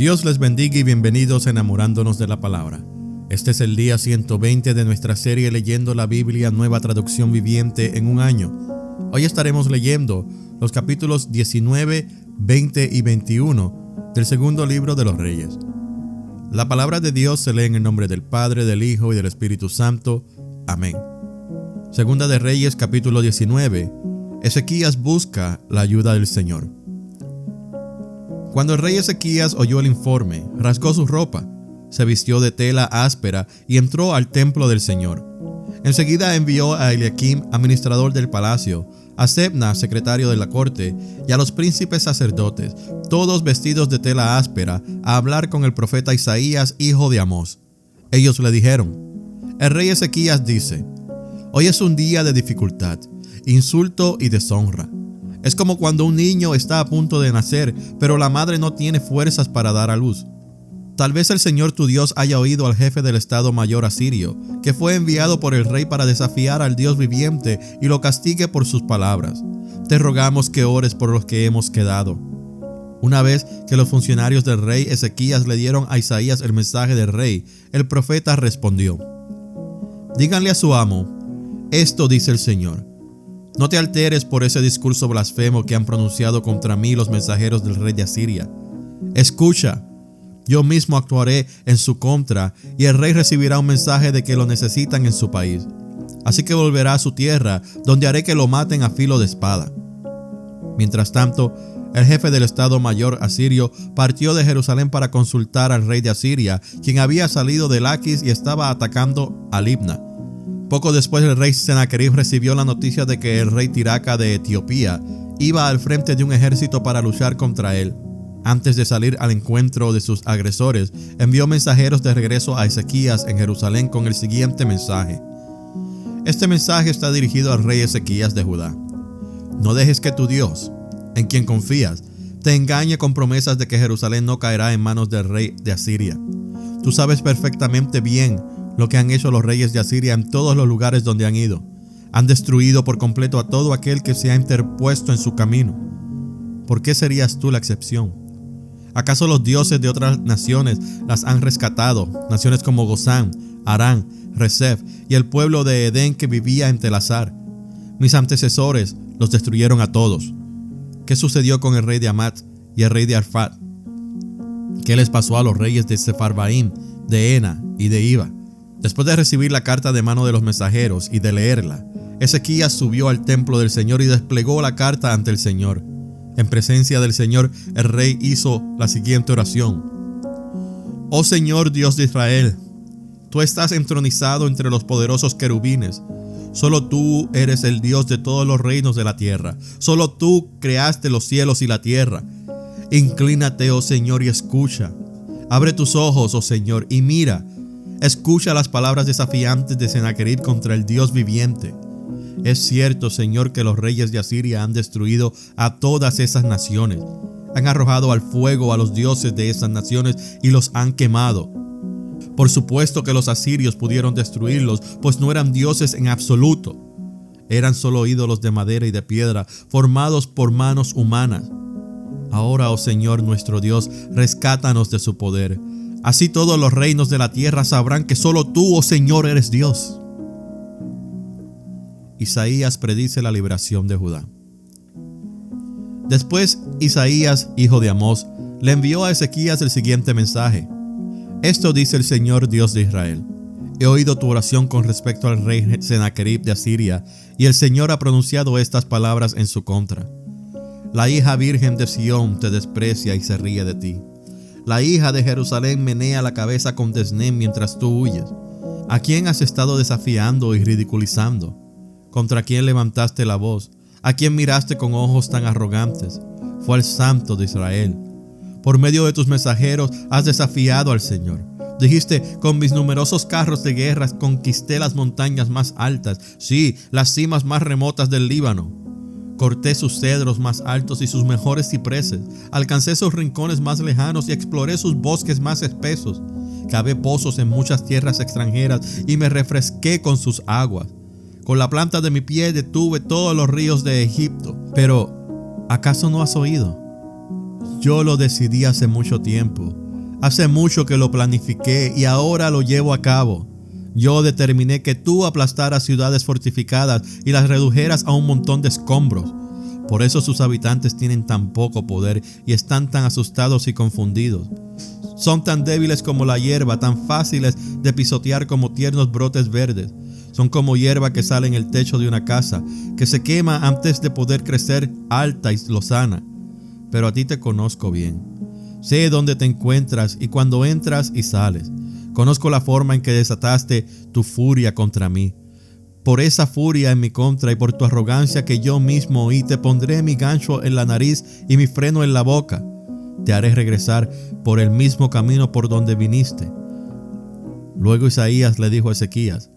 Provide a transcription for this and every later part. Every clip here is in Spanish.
Dios les bendiga y bienvenidos a Enamorándonos de la Palabra. Este es el día 120 de nuestra serie leyendo la Biblia Nueva Traducción Viviente en un año. Hoy estaremos leyendo los capítulos 19, 20 y 21 del segundo libro de los Reyes. La palabra de Dios se lee en el nombre del Padre, del Hijo y del Espíritu Santo. Amén. Segunda de Reyes, capítulo 19. Ezequías busca la ayuda del Señor. Cuando el rey Ezequías oyó el informe, rasgó su ropa, se vistió de tela áspera y entró al templo del Señor. Enseguida envió a Eliakim, administrador del palacio, a Sebna, secretario de la corte, y a los príncipes sacerdotes, todos vestidos de tela áspera, a hablar con el profeta Isaías, hijo de Amós. Ellos le dijeron: el rey Ezequías dice: hoy es un día de dificultad, insulto y deshonra. Es como cuando un niño está a punto de nacer, pero la madre no tiene fuerzas para dar a luz. Tal vez el Señor tu Dios haya oído al jefe del Estado Mayor asirio, que fue enviado por el rey para desafiar al Dios viviente, y lo castigue por sus palabras. Te rogamos que ores por los que hemos quedado. Una vez que los funcionarios del rey Ezequías le dieron a Isaías el mensaje del rey, el profeta respondió: díganle a su amo: esto dice el Señor. No te alteres por ese discurso blasfemo que han pronunciado contra mí los mensajeros del rey de Asiria. Escucha, yo mismo actuaré en su contra, y el rey recibirá un mensaje de que lo necesitan en su país. Así que volverá a su tierra, donde haré que lo maten a filo de espada. Mientras tanto, el jefe del Estado Mayor asirio partió de Jerusalén para consultar al rey de Asiria, quien había salido de Laquis y estaba atacando a Libna. Poco después, el rey Sennacherib recibió la noticia de que el rey Tiraca de Etiopía iba al frente de un ejército para luchar contra él. Antes de salir al encuentro de sus agresores, envió mensajeros de regreso a Ezequías en Jerusalén con el siguiente mensaje. Este mensaje está dirigido al rey Ezequías de Judá. No dejes que tu Dios, en quien confías, te engañe con promesas de que Jerusalén no caerá en manos del rey de Asiria. Tú sabes perfectamente bien lo que han hecho los reyes de Asiria en todos los lugares donde han ido. Han destruido por completo a todo aquel que se ha interpuesto en su camino. ¿Por qué serías tú la excepción? ¿Acaso los dioses de otras naciones las han rescatado? Naciones como Gozán, Harán, Rezef y el pueblo de Edén que vivía en Telasar. Mis antecesores los destruyeron a todos. ¿Qué sucedió con el rey de Amat y el rey de Arfat? ¿Qué les pasó a los reyes de Sefarvaim, de Ena y de Iva? Después de recibir la carta de mano de los mensajeros y de leerla, Ezequías subió al templo del Señor y desplegó la carta ante el Señor. En presencia del Señor, el rey hizo la siguiente oración: oh Señor Dios de Israel, tú estás entronizado entre los poderosos querubines. Solo tú eres el Dios de todos los reinos de la tierra. Solo tú creaste los cielos y la tierra. Inclínate, oh Señor, y escucha. Abre tus ojos, oh Señor, y mira. Escucha las palabras desafiantes de Sennacherib contra el Dios viviente. Es cierto, Señor, que los reyes de Asiria han destruido a todas esas naciones. Han arrojado al fuego a los dioses de esas naciones y los han quemado. Por supuesto que los asirios pudieron destruirlos, pues no eran dioses en absoluto. Eran solo ídolos de madera y de piedra, formados por manos humanas. Ahora, oh Señor nuestro Dios, rescátanos de su poder. Así todos los reinos de la tierra sabrán que solo tú, oh Señor, eres Dios. Isaías predice la liberación de Judá. Después, Isaías, hijo de Amós, le envió a Ezequías el siguiente mensaje. Esto dice el Señor Dios de Israel: he oído tu oración con respecto al rey Sennacherib de Asiria, y el Señor ha pronunciado estas palabras en su contra. La hija virgen de Sión te desprecia y se ríe de ti. La hija de Jerusalén menea la cabeza con desdén mientras tú huyes. ¿A quién has estado desafiando y ridiculizando? ¿Contra quién levantaste la voz? ¿A quién miraste con ojos tan arrogantes? Fue al Santo de Israel. Por medio de tus mensajeros has desafiado al Señor. Dijiste: con mis numerosos carros de guerra conquisté las montañas más altas, sí, las cimas más remotas del Líbano. Corté sus cedros más altos y sus mejores cipreses. Alcancé sus rincones más lejanos y exploré sus bosques más espesos. Cavé pozos en muchas tierras extranjeras y me refresqué con sus aguas. Con la planta de mi pie detuve todos los ríos de Egipto. Pero, ¿acaso no has oído? Yo lo decidí hace mucho tiempo. Hace mucho que lo planifiqué y ahora lo llevo a cabo. Yo determiné que tú aplastaras ciudades fortificadas y las redujeras a un montón de escombros. Por eso sus habitantes tienen tan poco poder y están tan asustados y confundidos. Son tan débiles como la hierba, tan fáciles de pisotear como tiernos brotes verdes. Son como hierba que sale en el techo de una casa, que se quema antes de poder crecer alta y lozana. Pero a ti te conozco bien. Sé dónde te encuentras y cuando entras y sales. Conozco la forma en que desataste tu furia contra mí. Por esa furia en mi contra y por tu arrogancia que yo mismo oí, te pondré mi gancho en la nariz y mi freno en la boca. Te haré regresar por el mismo camino por donde viniste. Luego Isaías le dijo a Ezequías: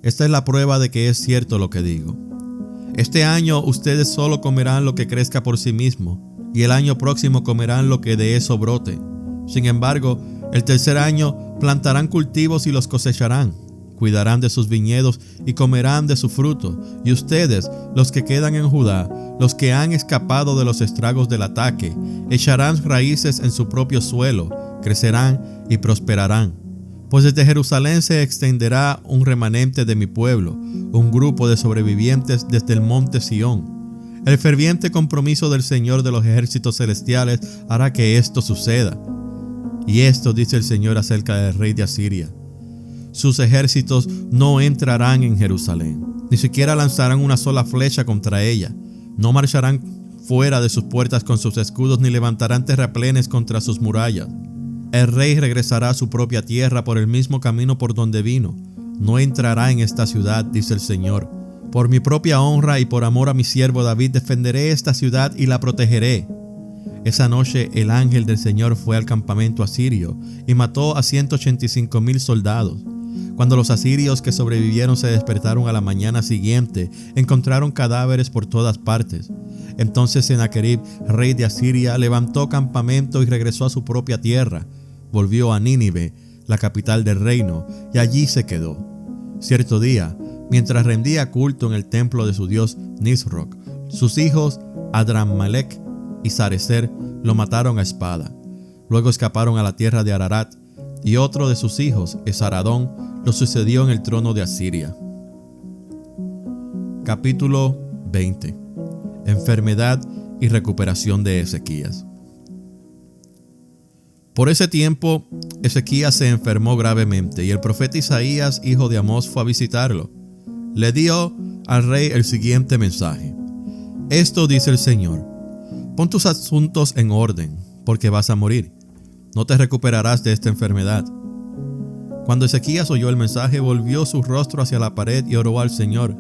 esta es la prueba de que es cierto lo que digo. Este año ustedes solo comerán lo que crezca por sí mismo, y el año próximo comerán lo que de eso brote. Sin embargo, el tercer año plantarán cultivos y los cosecharán. Cuidarán de sus viñedos y comerán de su fruto. Y ustedes, los que quedan en Judá, los que han escapado de los estragos del ataque, echarán raíces en su propio suelo, crecerán y prosperarán. Pues desde Jerusalén se extenderá un remanente de mi pueblo, un grupo de sobrevivientes desde el monte Sión. El ferviente compromiso del Señor de los ejércitos celestiales hará que esto suceda. Y esto dice el Señor acerca del rey de Asiria: sus ejércitos no entrarán en Jerusalén, ni siquiera lanzarán una sola flecha contra ella. No marcharán fuera de sus puertas con sus escudos, ni levantarán terraplenes contra sus murallas. El rey regresará a su propia tierra por el mismo camino por donde vino. No entrará en esta ciudad, dice el Señor. Por mi propia honra y por amor a mi siervo David, defenderé esta ciudad y la protegeré. Esa noche el ángel del Señor fue al campamento asirio y mató a 185,000 soldados. Cuando los asirios que sobrevivieron se despertaron a la mañana siguiente, encontraron cadáveres por todas partes. Entonces Sennacherib, rey de Asiria, levantó campamento y regresó a su propia tierra. Volvió a Nínive, la capital del reino, y allí se quedó. Cierto día, mientras rendía culto en el templo de su dios Nisroch, sus hijos Adrammelech y Sarecer lo mataron a espada. Luego escaparon a la tierra de Ararat, y otro de sus hijos, Esaradón, lo sucedió en el trono de Asiria. Capítulo 20. Enfermedad y recuperación de Ezequías. Por ese tiempo, Ezequías se enfermó gravemente, y el profeta Isaías, hijo de Amós, fue a visitarlo. Le dio al rey el siguiente mensaje: esto dice el Señor: pon tus asuntos en orden, porque vas a morir. No te recuperarás de esta enfermedad. Cuando Ezequías oyó el mensaje, volvió su rostro hacia la pared y oró al Señor: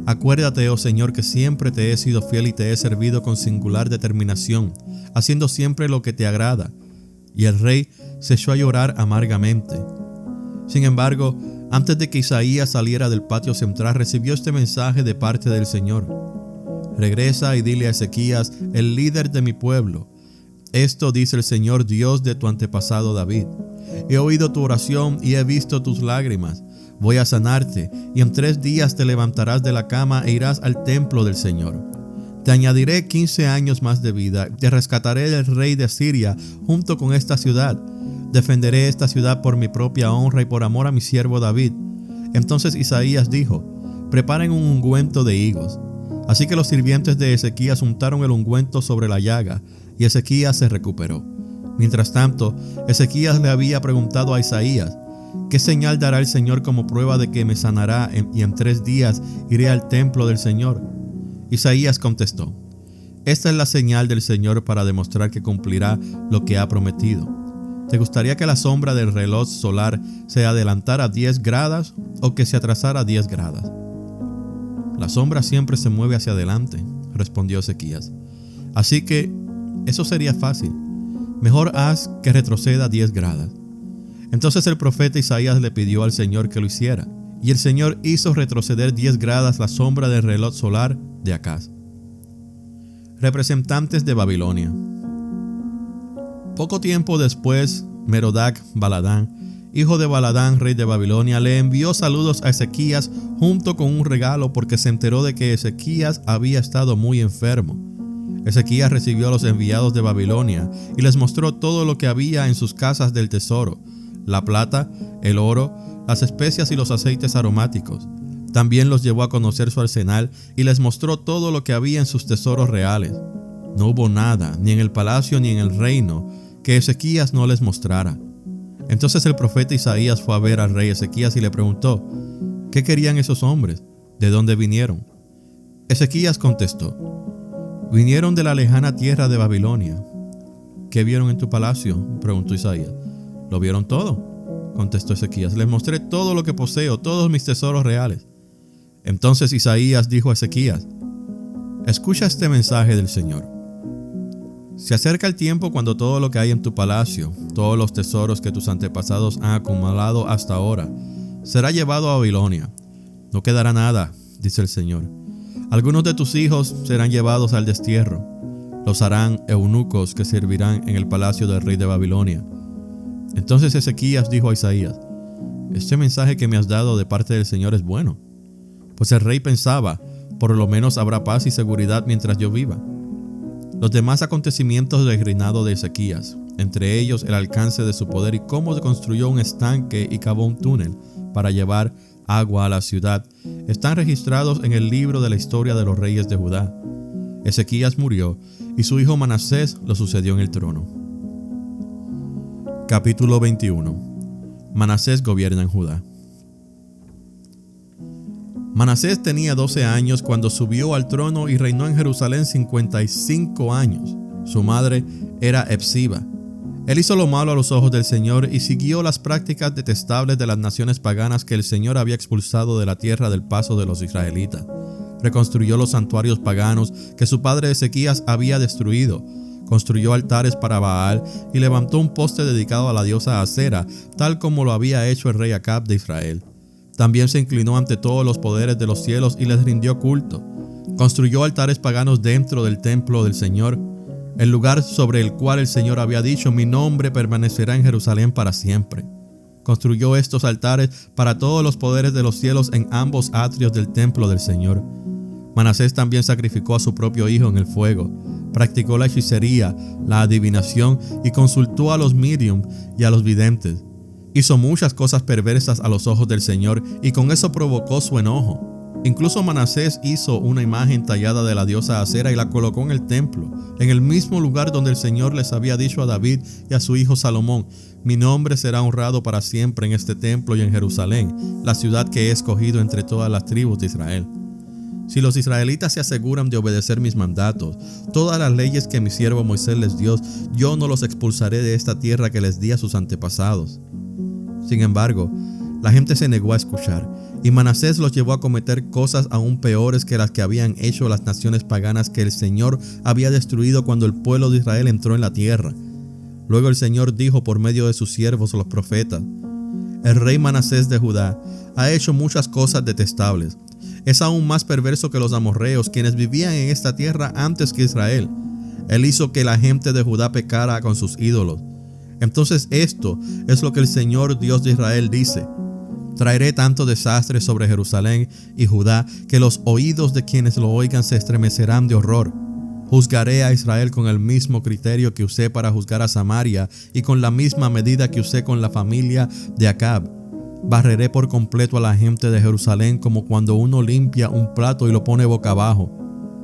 acuérdate, oh Señor, que siempre te he sido fiel y te he servido con singular determinación, haciendo siempre lo que te agrada. Y el rey se echó a llorar amargamente. Sin embargo, antes de que Isaías saliera del patio central, recibió este mensaje de parte del Señor: regresa y dile a Ezequías, el líder de mi pueblo: esto dice el Señor, Dios de tu antepasado David: he oído tu oración y he visto tus lágrimas. Voy a sanarte, y en 3 días te levantarás de la cama e irás al templo del Señor. Te añadiré 15 años más de vida, te rescataré del rey de Asiria junto con esta ciudad. Defenderé esta ciudad por mi propia honra y por amor a mi siervo David. Entonces Isaías dijo: preparen un ungüento de higos. Así que los sirvientes de Ezequías untaron el ungüento sobre la llaga, y Ezequías se recuperó. Mientras tanto, Ezequías le había preguntado a Isaías: ¿qué señal dará el Señor como prueba de que me sanará y en 3 días iré al templo del Señor? Isaías contestó: esta es la señal del Señor para demostrar que cumplirá lo que ha prometido. ¿Te gustaría que la sombra del reloj solar se adelantara 10 gradas o que se atrasara 10 gradas? La sombra siempre se mueve hacia adelante, respondió Ezequías. Así que eso sería fácil. Mejor haz que retroceda 10 gradas. Entonces el profeta Isaías le pidió al Señor que lo hiciera, y el Señor hizo retroceder 10 gradas la sombra del reloj solar de Acaz. Representantes de Babilonia. Poco tiempo después, Merodach Baladán, hijo de Baladán, rey de Babilonia, le envió saludos a Ezequías junto con un regalo porque se enteró de que Ezequías había estado muy enfermo. Ezequías recibió a los enviados de Babilonia y les mostró todo lo que había en sus casas del tesoro: la plata, el oro, las especias y los aceites aromáticos. También los llevó a conocer su arsenal y les mostró todo lo que había en sus tesoros reales. No hubo nada, ni en el palacio ni en el reino, que Ezequías no les mostrara. Entonces el profeta Isaías fue a ver al rey Ezequías y le preguntó: ¿qué querían esos hombres? ¿De dónde vinieron? Ezequías contestó: vinieron de la lejana tierra de Babilonia. ¿Qué vieron en tu palacio?, preguntó Isaías. Lo vieron todo, contestó Ezequías. Les mostré todo lo que poseo, todos mis tesoros reales. Entonces Isaías dijo a Ezequías: escucha este mensaje del Señor. Se acerca el tiempo cuando todo lo que hay en tu palacio, todos los tesoros que tus antepasados han acumulado hasta ahora, será llevado a Babilonia. No quedará nada, dice el Señor. Algunos de tus hijos serán llevados al destierro. Los harán eunucos que servirán en el palacio del rey de Babilonia. Entonces Ezequías dijo a Isaías: este mensaje que me has dado de parte del Señor es bueno. Pues el rey pensaba: por lo menos habrá paz y seguridad mientras yo viva. Los demás acontecimientos del reinado de Ezequías, entre ellos el alcance de su poder y cómo construyó un estanque y cavó un túnel para llevar agua a la ciudad, están registrados en el libro de la historia de los reyes de Judá. Ezequías murió y su hijo Manasés lo sucedió en el trono. Capítulo 21. Manasés gobierna en Judá. Manasés tenía 12 años cuando subió al trono y reinó en Jerusalén 55 años. Su madre era Hepsiba. Él hizo lo malo a los ojos del Señor y siguió las prácticas detestables de las naciones paganas que el Señor había expulsado de la tierra del paso de los israelitas. Reconstruyó los santuarios paganos que su padre Ezequías había destruido. Construyó altares para Baal y levantó un poste dedicado a la diosa Acera, tal como lo había hecho el rey Acab de Israel. También se inclinó ante todos los poderes de los cielos y les rindió culto. Construyó altares paganos dentro del templo del Señor, el lugar sobre el cual el Señor había dicho: mi nombre permanecerá en Jerusalén para siempre. Construyó estos altares para todos los poderes de los cielos en ambos atrios del templo del Señor. Manasés también sacrificó a su propio hijo en el fuego. Practicó la hechicería, la adivinación y consultó a los medium y a los videntes. Hizo muchas cosas perversas a los ojos del Señor y con eso provocó su enojo. Incluso Manasés hizo una imagen tallada de la diosa Acera y la colocó en el templo, en el mismo lugar donde el Señor les había dicho a David y a su hijo Salomón: mi nombre será honrado para siempre en este templo y en Jerusalén, la ciudad que he escogido entre todas las tribus de Israel. Si los israelitas se aseguran de obedecer mis mandatos, todas las leyes que mi siervo Moisés les dio, yo no los expulsaré de esta tierra que les di a sus antepasados. Sin embargo, la gente se negó a escuchar, y Manasés los llevó a cometer cosas aún peores que las que habían hecho las naciones paganas que el Señor había destruido cuando el pueblo de Israel entró en la tierra. Luego el Señor dijo por medio de sus siervos los profetas: el rey Manasés de Judá ha hecho muchas cosas detestables. Es aún más perverso que los amorreos, quienes vivían en esta tierra antes que Israel. Él hizo que la gente de Judá pecara con sus ídolos. Entonces esto es lo que el Señor Dios de Israel dice: traeré tanto desastre sobre Jerusalén y Judá que los oídos de quienes lo oigan se estremecerán de horror. Juzgaré a Israel con el mismo criterio que usé para juzgar a Samaria y con la misma medida que usé con la familia de Acab. Barreré por completo a la gente de Jerusalén como cuando uno limpia un plato y lo pone boca abajo.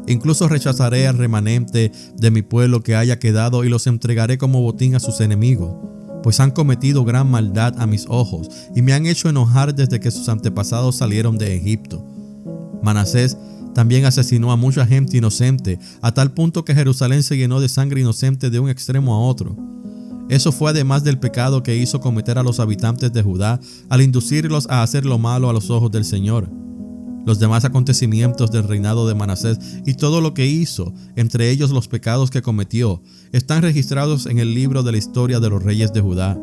Incluso rechazaré al remanente de mi pueblo que haya quedado y los entregaré como botín a sus enemigos, pues han cometido gran maldad a mis ojos y me han hecho enojar desde que sus antepasados salieron de Egipto. Manasés también asesinó a mucha gente inocente, a tal punto que Jerusalén se llenó de sangre inocente de un extremo a otro. Eso fue además del pecado que hizo cometer a los habitantes de Judá al inducirlos a hacer lo malo a los ojos del Señor. Los demás acontecimientos del reinado de Manasés y todo lo que hizo, entre ellos los pecados que cometió, están registrados en el libro de la historia de los reyes de Judá.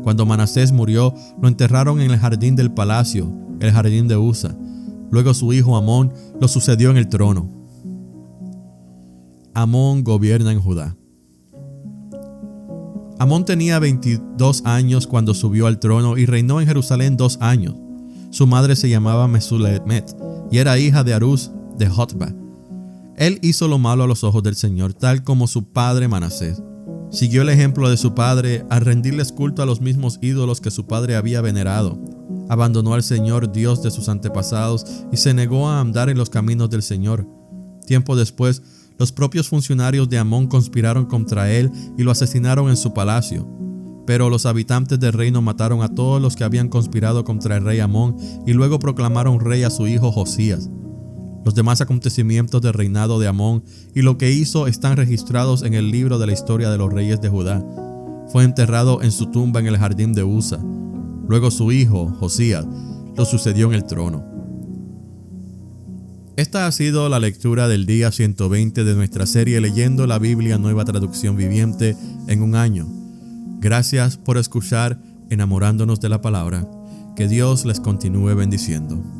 Cuando Manasés murió, lo enterraron en el jardín del palacio, el jardín de Usa. Luego su hijo Amón lo sucedió en el trono. Amón gobierna en Judá. Amón tenía 22 años cuando subió al trono y reinó en Jerusalén 2 años. Su madre se llamaba Mesulemet y era hija de Arús de Jotba. Él hizo lo malo a los ojos del Señor, tal como su padre Manasés. Siguió el ejemplo de su padre al rendirles culto a los mismos ídolos que su padre había venerado. Abandonó al Señor, Dios de sus antepasados, y se negó a andar en los caminos del Señor. Tiempo después, los propios funcionarios de Amón conspiraron contra él y lo asesinaron en su palacio. Pero los habitantes del reino mataron a todos los que habían conspirado contra el rey Amón y luego proclamaron rey a su hijo Josías. Los demás acontecimientos del reinado de Amón y lo que hizo están registrados en el libro de la historia de los reyes de Judá. Fue enterrado en su tumba en el jardín de Usa. Luego su hijo, Josías, lo sucedió en el trono. Esta ha sido la lectura del día 120 de nuestra serie Leyendo la Biblia Nueva Traducción Viviente en un año. Gracias por escuchar Enamorándonos de la Palabra. Que Dios les continúe bendiciendo.